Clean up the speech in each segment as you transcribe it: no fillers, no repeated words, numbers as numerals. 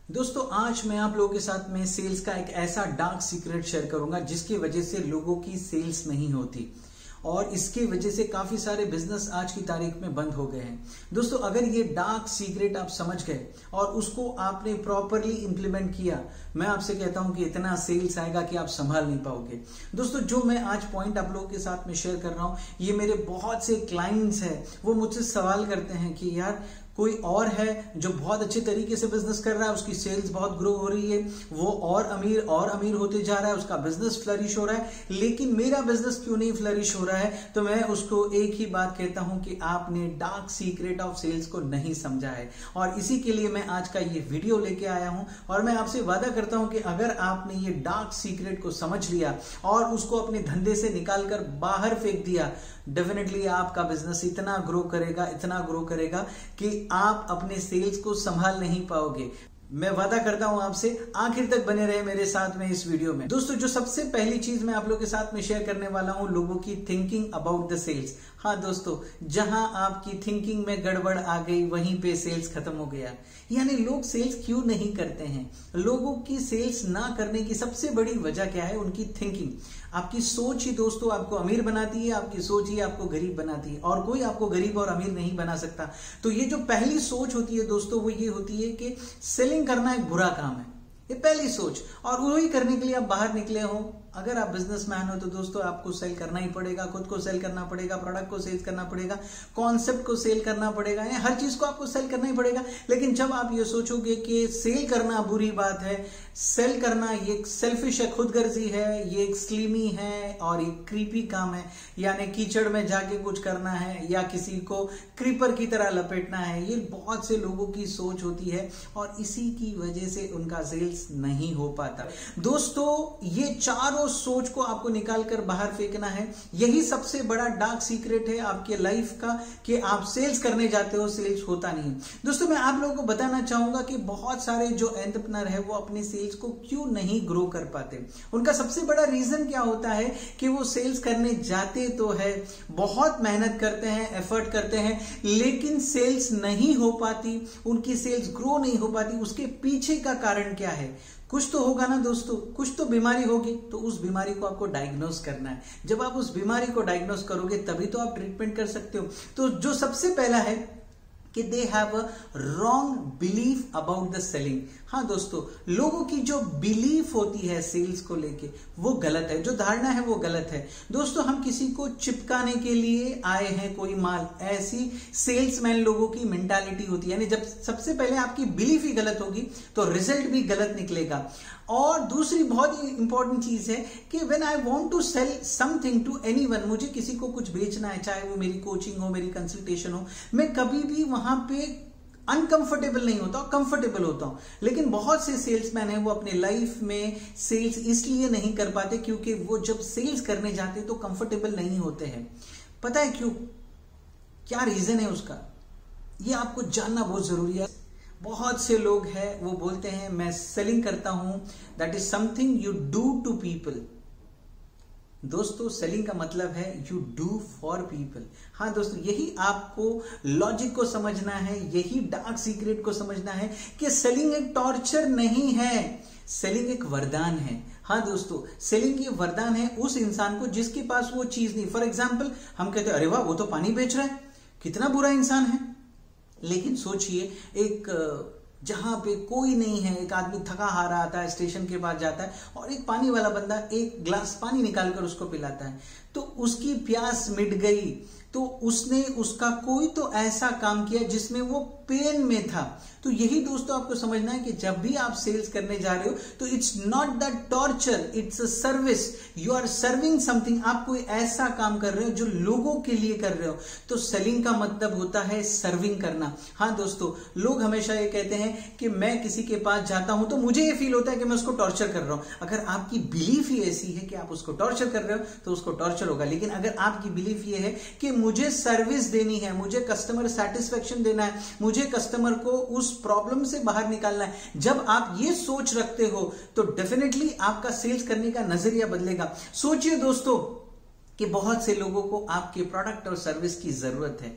दोस्तों आज मैं आप लोगों के साथ में सेल्स का एक ऐसा डार्क सीक्रेट शेयर करूंगा जिसकी वजह से लोगों की सेल्स नहीं होती और इसकी वजह से काफी सारे बिजनेस आज की तारीख में बंद हो गए हैं। दोस्तों अगर ये डार्क सीक्रेट आप समझ गए और उसको आपने प्रॉपरली इंप्लीमेंट किया, मैं आपसे कहता हूं कि इतना सेल्स आएगा कि आप संभाल नहीं पाओगे। दोस्तों जो मैं आज पॉइंट आप लोगों के साथ में शेयर कर रहा हूं, ये मेरे बहुत से क्लाइंट्स हैं, वो मुझसे सवाल करते हैं कि यार कोई और है जो बहुत अच्छे तरीके से बिजनेस कर रहा है, उसकी सेल्स बहुत ग्रो हो रही है, वो और अमीर होते जा रहा है, उसका बिजनेस फ्लरिश हो रहा है, लेकिन मेरा बिजनेस क्यों नहीं फ्लरिश हो रहा है। तो मैं उसको एक ही बात कहता हूं कि आपने डार्क सीक्रेट ऑफ सेल्स को नहीं समझा है और इसी के लिए मैं आज का ये वीडियो लेके आया हूं और मैं आपसे वादा करता हूं कि अगर आपने ये डार्क सीक्रेट को समझ लिया और उसको अपने धंधे से निकालकर बाहर फेंक दिया, डेफिनेटली आपका बिजनेस इतना ग्रो करेगा कि आप अपने सेल्स को संभाल नहीं पाओगे। मैं वादा करता हूं आपसे, आखिर तक बने रहे मेरे साथ में इस वीडियो में। दोस्तों जो सबसे पहली चीज मैं आप लोगों के साथ में शेयर करने वाला हूं, लोगों की थिंकिंग अबाउट द सेल्स। हाँ दोस्तों, जहां आपकी थिंकिंग में गड़बड़ आ गई वहीं पे सेल्स खत्म हो गया। यानी लोग सेल्स क्यों नहीं करते हैं? लोगों की सेल्स ना करने की सबसे बड़ी वजह क्या है? उनकी थिंकिंग। आपकी सोच ही दोस्तों आपको अमीर बनाती है, आपकी सोच ही आपको गरीब बनाती है और कोई आपको गरीब और अमीर नहीं बना सकता। तो ये जो पहली सोच होती है दोस्तों, वो ये होती है कि सेलिंग करना एक बुरा काम है। ये पहली सोच, और वही करने के लिए आप बाहर निकले हो। अगर आप बिजनेसमैन हो तो दोस्तों आपको सेल करना ही पड़ेगा, खुद को सेल करना पड़ेगा, प्रोडक्ट को सेल करना पड़ेगा, कॉन्सेप्ट को सेल करना पड़ेगा, हर चीज को आपको सेल करना ही पड़ेगा। लेकिन जब आप ये सोचोगे कि सेल करना बुरी बात है, सेल करना ये सेल्फिश है, खुदगर्जी है, ये एक स्लीमी है और एक क्रीपी काम है, यानी कीचड़ में जाके कुछ करना है या किसी को क्रीपर की तरह लपेटना है, ये बहुत से लोगों की सोच होती है और इसी की वजह से उनका सेल्स नहीं हो पाता। दोस्तों ये चारों सोच को आपको निकालकर बाहर फेंकना है। यही सबसे बड़ा डार्क सीक्रेट है आपके लाइफ का कि आप सेल्स करने जाते हो, सेल्स होता नहीं। दोस्तों मैं आप लोगों को बताना चाहूंगा कि बहुत सारे जो एंटरप्रेन्योर है वो अपने सेल्स को क्यों नहीं ग्रो कर पाते। उनका सबसे बड़ा रीजन क्या होता है कि वो सेल्स करने जाते तो है, बहुत मेहनत करते हैं, एफर्ट करते हैं, लेकिन सेल्स नहीं हो पाती, उनकी सेल्स ग्रो नहीं हो पाती। उसके पीछे का कारण क्या है? कुछ तो होगा ना दोस्तों, कुछ तो बीमारी होगी। तो उस बीमारी को आपको डायग्नोस करना है। जब आप उस बीमारी को डायग्नोस करोगे तभी तो आप ट्रीटमेंट कर सकते हो। तो जो सबसे पहला है कि they have a wrong belief about the selling. हाँ दोस्तों, लोगों की जो बिलीफ होती है सेल्स को लेके वो गलत है, जो धारणा है वो गलत है। दोस्तों हम किसी को चिपकाने के लिए आए हैं कोई माल, ऐसी सेल्समैन लोगों की मेंटालिटी होती है। यानी जब सबसे पहले आपकी बिलीफ ही गलत होगी तो रिजल्ट भी गलत निकलेगा। और दूसरी बहुत ही इंपॉर्टेंट चीज है कि when I want to sell something to anyone, मुझे किसी को कुछ बेचना है, चाहे वो मेरी कोचिंग हो, मेरी कंसल्टेशन हो, मैं कभी भी वहां पे अनकंफर्टेबल नहीं होता, कंफर्टेबल होता हूं। लेकिन बहुत से सेल्समैन हैं वो अपने लाइफ में सेल्स इसलिए नहीं कर पाते क्योंकि वो जब सेल्स करने जाते तो कंफर्टेबल नहीं होते हैं। पता है क्यों? क्या रीजन है उसका? ये आपको जानना बहुत जरूरी है। बहुत से लोग हैं वो बोलते हैं मैं सेलिंग करता हूं, that is something you do to people. दोस्तों सेलिंग का मतलब है यू डू फॉर पीपल। हाँ दोस्तों, यही आपको लॉजिक को समझना है, यही डार्क सीक्रेट को समझना है कि सेलिंग एक टॉर्चर नहीं है, सेलिंग एक वरदान है। हाँ दोस्तों, सेलिंग ये वरदान है उस इंसान को जिसके पास वो चीज नहीं। फॉर एग्जाम्पल हम कहते हैं अरे वाह वो तो पानी बेच रहा है, कितना बुरा इंसान है। लेकिन सोचिए एक जहां पे कोई नहीं है, एक आदमी थका हारा आता है, स्टेशन के पास जाता है और एक पानी वाला बंदा एक ग्लास पानी निकालकर उसको पिलाता है, तो उसकी प्यास मिट गई। तो उसने उसका कोई तो ऐसा काम किया जिसमें वो पेन में था। तो यही दोस्तों आपको समझना है कि जब भी आप सेल्स करने जा रहे हो तो it's not the torture, it's a service. You are serving something, आप कोई ऐसा काम कर रहे हो जो लोगों के लिए कर रहे हो। तो सेलिंग का मतलब होता है सर्विंग करना। हाँ दोस्तों, लोग हमेशा ये कहते हैं कि मैं किसी के पास जाता हूं तो मुझे ये फील होता है कि मैं उसको टॉर्चर कर रहा हूं। अगर आपकी बिलीफ ही ऐसी है कि आप उसको टॉर्चर कर रहे हो तो उसको टॉर्चर होगा। लेकिन अगर आपकी बिलीफ ये है कि मुझे सर्विस देनी है, मुझे कस्टमर सेटिस्फेक्शन देना है, मुझे कस्टमर को उस प्रॉब्लम से बाहर निकालना है, जब आप ये सोच रखते हो तो डेफिनेटली आपका सेल्स करने का नजरिया बदलेगा। सोचिए दोस्तों कि बहुत से लोगों को आपके प्रोडक्ट और सर्विस की जरूरत है।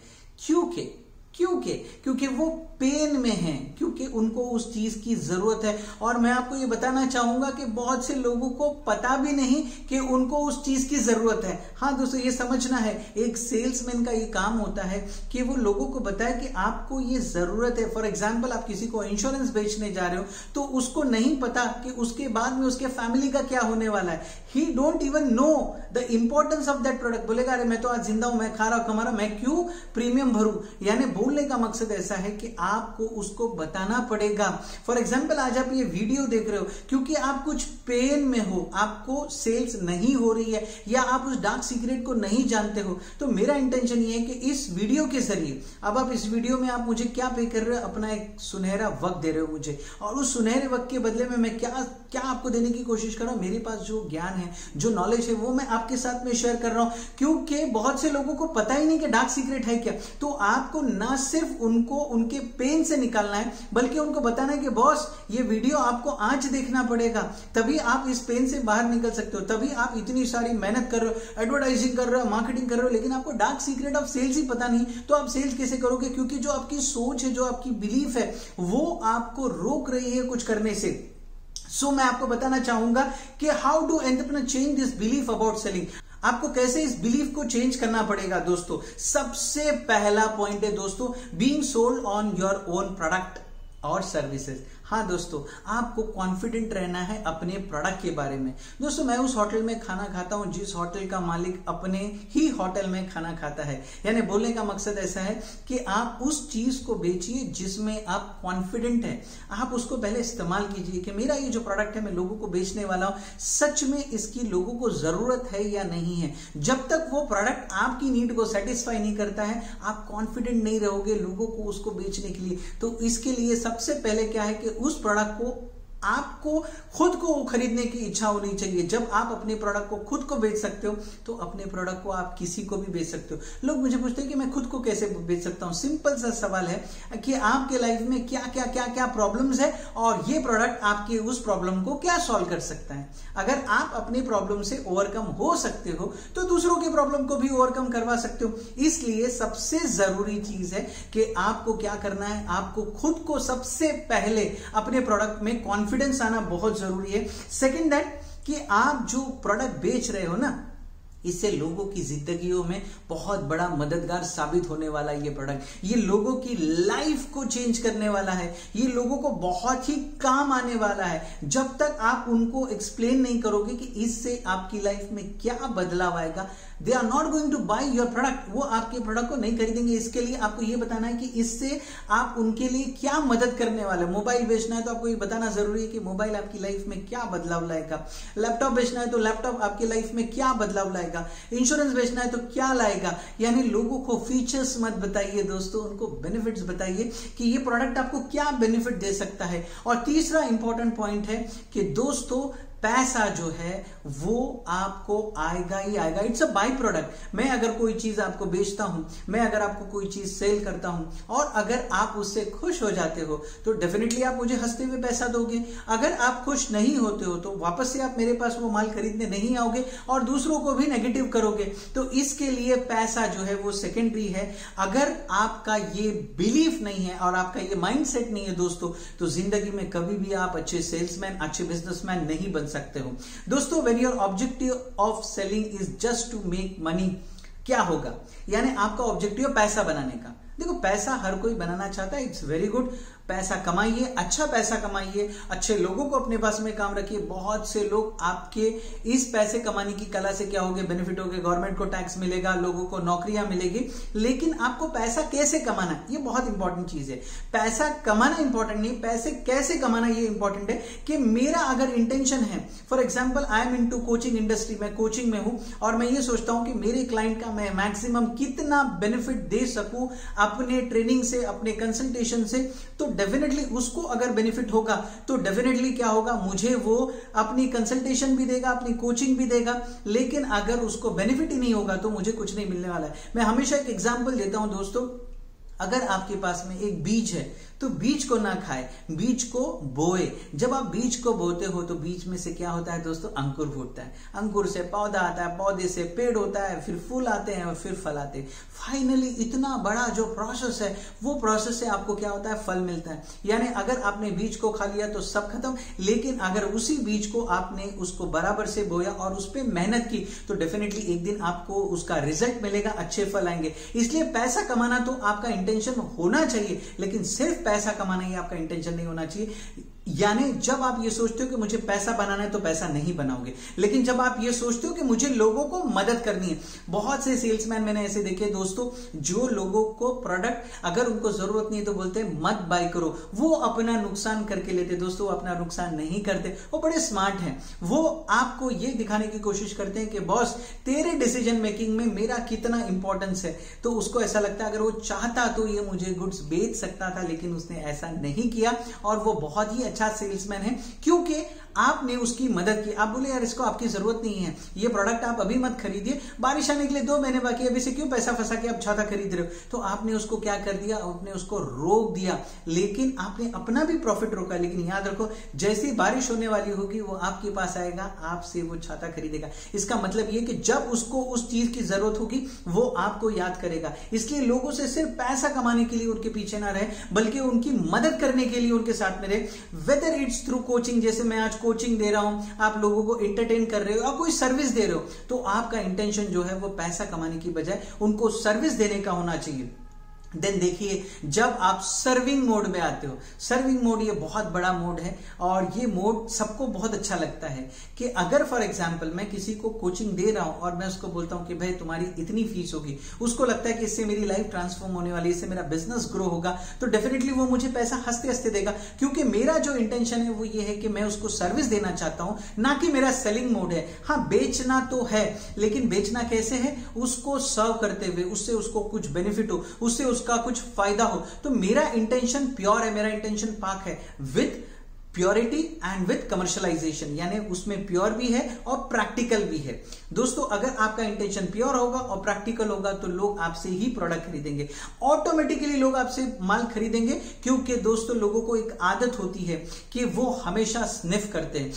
क्योंकि वो पेन में हैं, क्योंकि उनको उस चीज की जरूरत है। और मैं आपको ये बताना चाहूंगा कि बहुत से लोगों को पता भी नहीं कि उनको उस चीज की जरूरत है। हाँ दोस्तों, ये समझना है, एक सेल्समैन का ये काम होता है कि वो लोगों को बताए कि आपको ये जरूरत है। फॉर एग्जाम्पल, आप किसी को इंश्योरेंस बेचने जा रहे हो तो उसको नहीं पता कि उसके बाद में उसके फैमिली का क्या होने वाला है। ही don't even know the importance of that product. बोलेगा अरे मैं तो आज जिंदा हूं, मैं खा रहा हूं, कमा रहा हूं, मैं क्यों प्रीमियम भरूं। यानी बोलने का मकसद ऐसा है कि आपको उसको बताना पड़ेगा। फॉर एग्जाम्पल, आज आप ये वीडियो देख रहे हो क्योंकि आप कुछ पेन में हो, आपको सेल्स नहीं हो रही है या आप उस डार्क सीक्रेट को नहीं जानते हो। तो मेरा इंटेंशन ये है कि इस वीडियो के जरिए, अब आप इस वीडियो में आप मुझे क्या पे कर रहे हो, अपना एक सुनहरा वक्त दे रहे हो मुझे, और उस सुनहरे वक्त के बदले में मैं क्या आपको देने की कोशिश कर रहा हूं। मेरे पास जो ज्ञान है, जो नॉलेज है, वो मैं आपके साथ में शेयर कर रहा हूं, क्योंकि बहुत से लोगों को पता ही नहीं कि डार्क सीक्रेट है क्या। तो आपको ना सिर्फ उनको उनके पेन से निकालना है, बल्कि उनको बताना है कि बॉस ये वीडियो आपको आज देखना पड़ेगा, तभी आप इस पेन से बाहर निकल सकते हो। तभी आप इतनी सारी मेहनत कर रहे हो, एडवर्टाइजिंग कर रहे हो, मार्केटिंग कर रहे हो, लेकिन आपको डार्क सीक्रेट ऑफ सेल्स ही पता नहीं, तो आप सेल्स कैसे करोगे। क्योंकि जो आपकी सोच है, जो आपकी बिलीफ है, वो आपको रोक रही है कुछ करने से। सो मैं आपको बताना चाहूंगा कि how do entrepreneur change this belief about selling. आपको कैसे इस बिलीफ को चेंज करना पड़ेगा दोस्तों। सबसे पहला पॉइंट है दोस्तों, being sold on your own product और सर्विसेज। हाँ दोस्तों, आपको कॉन्फिडेंट रहना है अपने प्रोडक्ट के बारे में। दोस्तों, मैं उस होटल में खाना खाता हूं जिस होटल का मालिक अपने ही होटल में खाना खाता है। यानी बोलने का मकसद ऐसा है कि आप उस चीज को बेचिए जिसमें आप कॉन्फिडेंट है। आप उसको पहले इस्तेमाल कीजिए कि मेरा ये जो प्रोडक्ट है मैं लोगों को बेचने वाला हूं, सच में इसकी लोगों को जरूरत है या नहीं है। जब तक वो प्रोडक्ट आपकी नीड को सेटिस्फाई नहीं करता है, आप कॉन्फिडेंट नहीं रहोगे लोगों को उसको बेचने के लिए। तो इसके लिए सबसे पहले क्या है कि उस प्रोडक्ट को आपको खुद को खरीदने की इच्छा होनी चाहिए। जब आप अपने प्रोडक्ट को खुद को बेच सकते हो तो अपने प्रोडक्ट को आप किसी को भी बेच सकते हो। लोग मुझे पूछते हैं कि मैं खुद को कैसे बेच सकता हूं। सिंपल सा सवाल है कि आपके लाइफ में क्या प्रॉब्लम्स है और ये प्रोडक्ट आपके उस प्रॉब्लम को क्या सॉल्व कर सकता है। अगर आप अपनी प्रॉब्लम से ओवरकम हो सकते हो तो दूसरों की प्रॉब्लम को भी ओवरकम करवा सकते हो। इसलिए सबसे जरूरी चीज है कि आपको क्या करना है, आपको खुद को सबसे पहले अपने प्रोडक्ट में कॉन्फिडेंस आना बहुत जरूरी है। सेकंड दैट कि आप जो प्रोडक्ट बेच रहे हो ना, इससे लोगों की जिंदगियों में बहुत बड़ा मददगार साबित होने वाला है। ये प्रोडक्ट ये लोगों की लाइफ को चेंज करने वाला है, ये लोगों को बहुत ही काम आने वाला है। जब तक आप उनको एक्सप्लेन नहीं करोगे कि इससे आपकी लाइफ में क्या बदलाव आएगा, they are not going to buy your product. वो आपके प्रोडक्ट को नहीं खरीदेंगे। इसके लिए आपको ये बताना है कि इससे आप उनके लिए क्या मदद करने वाले। मोबाइल बेचना है तो आपको ये बताना जरूरी है कि मोबाइल आपकी लाइफ में क्या बदलाव लाएगा। लैपटॉप बेचना है तो लैपटॉप आपकी लाइफ में क्या बदलाव लाएगा। इंश्योरेंस बेचना है तो क्या लाएगा। यानी लोगों को फीचर्स मत बताइए दोस्तों, उनको बेनिफिट्स बताइए कि ये प्रोडक्ट आपको क्या बेनिफिट दे सकता है। और तीसरा इंपॉर्टेंट पॉइंट है कि दोस्तों पैसा जो है वो आपको आएगा ही आएगा। It's a by product. मैं अगर कोई चीज आपको बेचता हूं, मैं अगर आपको कोई चीज सेल करता हूं और अगर आप उससे खुश हो जाते हो तो डेफिनेटली आप मुझे हंसते हुए पैसा दोगे। अगर आप खुश नहीं होते हो तो वापस से आप मेरे पास वो माल खरीदने नहीं आओगे और दूसरों को भी नेगेटिव करोगे। तो इसके लिए पैसा जो है वो सेकेंडरी है। अगर आपका ये बिलीफ नहीं है और आपका ये माइंडसेट नहीं है दोस्तों, तो जिंदगी में कभी भी आप अच्छे सेल्समैन, अच्छे बिजनेसमैन नहीं बन सकते हो। दोस्तों, when your objective of selling is just to make money, क्या होगा, यानी आपका ऑब्जेक्टिव पैसा बनाने का। देखो, पैसा हर कोई बनाना चाहता है, इट्स वेरी गुड। पैसा कमाइए, अच्छा पैसा कमाइए, अच्छे लोगों को अपने पास में काम रखिए। बहुत से लोग आपके इस पैसे कमाने की कला से क्या होगे, बेनिफिट होगे। गवर्नमेंट को टैक्स मिलेगा, लोगों को नौकरियां मिलेगी, लेकिन आपको पैसा कैसे कमाना है ये बहुत इंपॉर्टेंट चीज है। पैसा कमाना इंपॉर्टेंट नहीं, पैसे कैसे कमाना ये इंपॉर्टेंट है। कि मेरा अगर इंटेंशन है, for example I am into coaching industry, मैं कोचिंग में हूं और मैं ये सोचता हूं कि मेरे क्लाइंट का मैं मैक्सिमम कितना बेनिफिट दे सकूं अपने ट्रेनिंग से, अपने कंसल्टेशन से, तो डेफिनेटली उसको अगर बेनिफिट होगा तो डेफिनेटली क्या होगा, मुझे वो अपनी कंसल्टेशन भी देगा, अपनी कोचिंग भी देगा। लेकिन अगर उसको बेनिफिट ही नहीं होगा तो मुझे कुछ नहीं मिलने वाला है। मैं हमेशा एक एग्जांपल देता हूं दोस्तों, अगर आपके पास में एक बीज है तो बीज को ना खाए, बीज को बोए। जब आप बीज को बोते हो तो बीज में से क्या होता है दोस्तों, अंकुर फूटता है, अंकुर से पौधा आता है, पौधे से पेड़ होता है, फिर फूल आते हैं और फिर फल आते हैं। फाइनली इतना बड़ा जो प्रोसेस है, वो प्रोसेस से आपको क्या होता है, फल मिलता है। यानी अगर आपने बीज को खा लिया तो सब खत्म, लेकिन अगर उसी बीज को आपने उसको बराबर से बोया और उस पर मेहनत की तो डेफिनेटली एक दिन आपको उसका रिजल्ट मिलेगा, अच्छे फल आएंगे। इसलिए पैसा कमाना तो आपका इंटेंशन होना चाहिए, लेकिन सिर्फ पैसा कमाना ही आपका इंटेंशन नहीं होना चाहिए। यानी जब आप ये सोचते हो कि मुझे पैसा बनाना है तो पैसा नहीं बनाओगे, लेकिन जब आप ये सोचते हो कि मुझे लोगों को मदद करनी है, बहुत से सेल्समैन मैंने ऐसे देखे दोस्तों, जो लोगों को प्रोडक्ट अगर उनको जरूरत नहीं है तो बोलते हैं मत बाय करो, वो अपना नुकसान करके लेते। दोस्तों अपना नुकसान नहीं करते, वो बड़े स्मार्ट हैं। वो आपको ये दिखाने की कोशिश करते हैं कि बॉस तेरे डिसीजन मेकिंग में मेरा कितना इंपॉर्टेंस है। तो उसको ऐसा लगता है अगर वो चाहता तो ये मुझे गुड्स बेच सकता था, लेकिन उसने ऐसा नहीं किया और वो बहुत ही अच्छा सेल्समैन है, क्योंकि आपने उसकी मदद की। आप बोले यार इसको आपकी जरूरत नहीं है, ये प्रोडक्ट आप अभी मत खरीदिए, बारिश आने के लिए 2 महीने बाकी है, अभी से क्यों पैसा फंसा के आप छाता खरीद रहे हो। तो आपने उसको क्या कर दिया, आपने उसको रोक दिया, लेकिन आपने अपना भी प्रॉफिट रोका। लेकिन याद रखो, जैसी बारिश होने वाली होगी वो आपके पास आएगा, आपसे वो छाता खरीदेगा। इसका मतलब ये कि जब उसको उस चीज की जरूरत होगी वो आपको याद करेगा। इसलिए लोगों से सिर्फ पैसा कमाने के लिए उनके पीछे ना रहे, बल्कि उनकी मदद करने के लिए उनके साथ में रहे। वेदर इट्स थ्रू कोचिंग, जैसे मैं आज कोचिंग दे रहा हूं, आप लोगों को एंटरटेन कर रहे हो और कोई सर्विस दे रहे हो, तो आपका इंटेंशन जो है वो पैसा कमाने की बजाय उनको सर्विस देने का होना चाहिए। देन देखिए, जब आप सर्विंग मोड में आते हो, सर्विंग मोड ये बहुत बड़ा मोड है और ये मोड सबको बहुत अच्छा लगता है कि अगर फॉर एग्जांपल मैं किसी को कोचिंग दे रहा हूं और मैं उसको बोलता हूं कि भाई तुम्हारी इतनी फीस होगी, उसको लगता है कि इससे मेरी लाइफ ट्रांसफॉर्म होने वाली है, इससे मेरा बिजनेस ग्रो होगा, तो डेफिनेटली वो मुझे पैसा हंसते हंसते देगा, क्योंकि मेरा जो इंटेंशन है वो ये है कि मैं उसको सर्विस देना चाहता हूं, ना कि मेरा सेलिंग मोड है। हाँ, बेचना तो है, लेकिन बेचना कैसे है, उसको सर्व करते हुए, उससे उसको कुछ बेनिफिट हो, उससे उसका कुछ फायदा हो। तो मेरा इंटेंशन प्योर है, मेरा इंटेंशन पाक है, with purity and with commercialisation, यानी उसमें प्योर भी है और प्रैक्टिकल भी है। दोस्तों अगर आपका इंटेंशन प्योर होगा और प्रैक्टिकल होगा तो लोग आपसे ही प्रोडक्ट खरीदेंगे, ऑटोमेटिकली लोग आपसे माल खरीदेंगे, क्योंकि दोस्तों लोगों को एक आदत होती है कि वो हमेशा स्निफ करते हैं,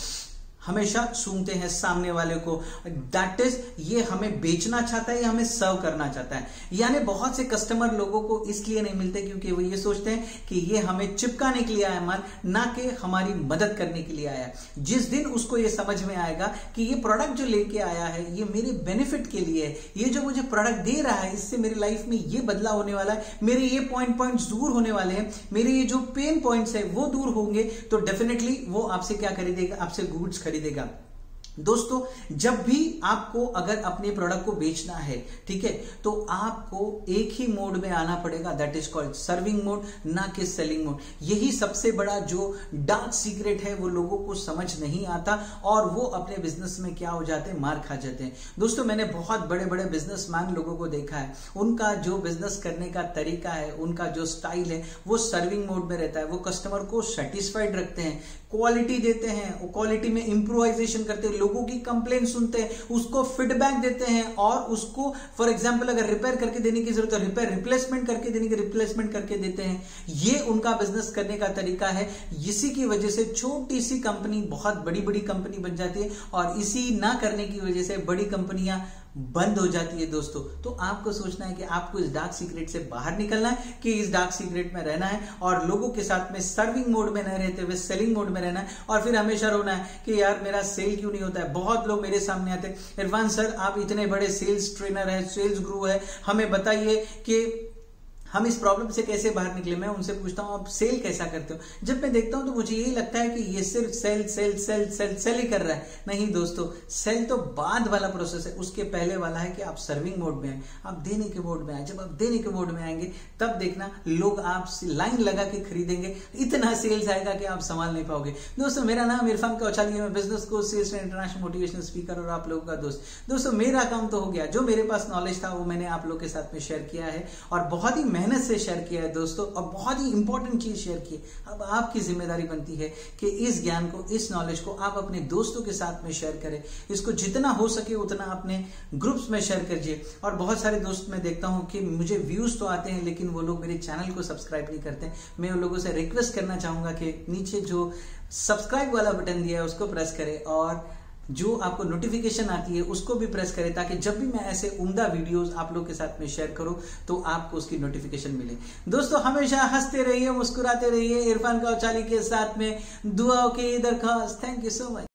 हमेशा सूंघते हैं सामने वाले को। दैट इज, ये हमें बेचना चाहता है या हमें सर्व करना चाहता है। यानी बहुत से कस्टमर लोगों को इसलिए नहीं मिलते क्योंकि वो ये सोचते हैं कि ये हमें चिपकाने के लिए आया माल, ना कि हमारी मदद करने के लिए आया। जिस दिन उसको ये समझ में आएगा कि ये प्रोडक्ट जो लेके आया है ये मेरे बेनिफिट के लिए है, ये जो मुझे प्रोडक्ट दे रहा है इससे मेरी लाइफ में ये बदलाव होने वाला है, मेरे ये पॉइंट्स दूर होने वाले हैं, मेरे ये जो पेन पॉइंट्स है वो दूर होंगे, तो डेफिनेटली वो आपसे क्या खरीदेगा, आपसे गुड्स खरीदेगा। दोस्तों जब भी आपको अगर अपने प्रोडक्ट को बेचना है, ठीक है, तो आपको एक ही मोड में आना पड़ेगा, that is called serving mode, ना कि सेलिंग मोड। यही सबसे बड़ा जो डार्क सीक्रेट है वो लोगों को समझ नहीं आता और वो अपने बिजनेस में क्या हो जाते हैं, मार खा जाते हैं। दोस्तों मैंने बहुत बड़े बड़े बिजनेसमैन लोगों को देखा है, उनका जो बिजनेस करने का तरीका है, उनका जो स्टाइल है वो सर्विंग मोड में रहता है। वो कस्टमर को सेटिस्फाइड रखते हैं, क्वालिटी देते हैं, वो क्वालिटी में इंप्रूवाइजेशन करते हैं, लोगों की कंप्लेंट सुनते हैं, उसको फीडबैक देते हैं और उसको फॉर एग्जांपल अगर रिपेयर करके देने की जरूरत है रिपेयर, रिप्लेसमेंट करके देने की रिप्लेसमेंट करके देते हैं। ये उनका बिजनेस करने का तरीका है। इसी की वजह से छोटी सी कंपनी बहुत बड़ी बड़ी कंपनी बन जाती है और इसी ना करने की वजह से बड़ी कंपनियां बंद हो जाती है। दोस्तों तो आपको सोचना है कि आपको इस डार्क सीक्रेट से बाहर निकलना है, कि इस डार्क सीक्रेट में रहना है और लोगों के साथ में सर्विंग मोड में न रहते हुए सेलिंग मोड में रहना है, और फिर हमेशा रोना है कि यार मेरा सेल क्यों नहीं होता है। बहुत लोग मेरे सामने आते हैं, इरफान सर आप इतने बड़े सेल्स ट्रेनर हैं, सेल्स गुरु है, हमें बताइए कि हम इस प्रॉब्लम से कैसे बाहर निकले। मैं उनसे पूछता हूं आप सेल कैसा करते हो। जब मैं देखता हूं तो मुझे यही लगता है कि ये सिर्फ sell sell sell sell sell ही कर रहा है। नहीं दोस्तों, सेल तो बाद वाला प्रोसेस है, उसके पहले वाला है कि आप सर्विंग मोड में आए, आप देने के मोड में आए। जब आप देने के मोड में आएंगे तब देखना लोग आपसे लाइन लगा के खरीदेंगे, इतना सेल्स आएगा कि आप संभाल नहीं पाओगे। दोस्तों मेरा नाम इरफान कौचाली है, मैं business coach, sales and international motivational speaker और आप लोगों का दोस्त। दोस्तों मेरा काम तो हो गया, जो मेरे पास नॉलेज था वो मैंने आप लोग के साथ में शेयर किया है और बहुत ही मेहनत से शेयर किया है दोस्तों, और बहुत ही इंपॉर्टेंट चीज शेयर की है। अब आपकी जिम्मेदारी बनती है कि इस ज्ञान को, इस नॉलेज को आप अपने दोस्तों के साथ में शेयर करें। इसको जितना हो सके उतना अपने ग्रुप्स में शेयर कीजिए। और बहुत सारे दोस्त मैं देखता हूं कि मुझे व्यूज तो आते हैं लेकिन वो लोग मेरे चैनल को सब्सक्राइब नहीं करते। मैं उन लोगों से रिक्वेस्ट करना चाहूंगा कि नीचे जो सब्सक्राइब वाला बटन दिया है उसको प्रेस करें, और जो आपको नोटिफिकेशन आती है उसको भी प्रेस करें, ताकि जब भी मैं ऐसे उम्दा वीडियोस आप लोग के साथ में शेयर करूं तो आपको उसकी नोटिफिकेशन मिले। दोस्तों हमेशा हंसते रहिए, मुस्कुराते रहिए। इरफान कौचाली के साथ में दुआओं की दरखास्त। Thank you so much.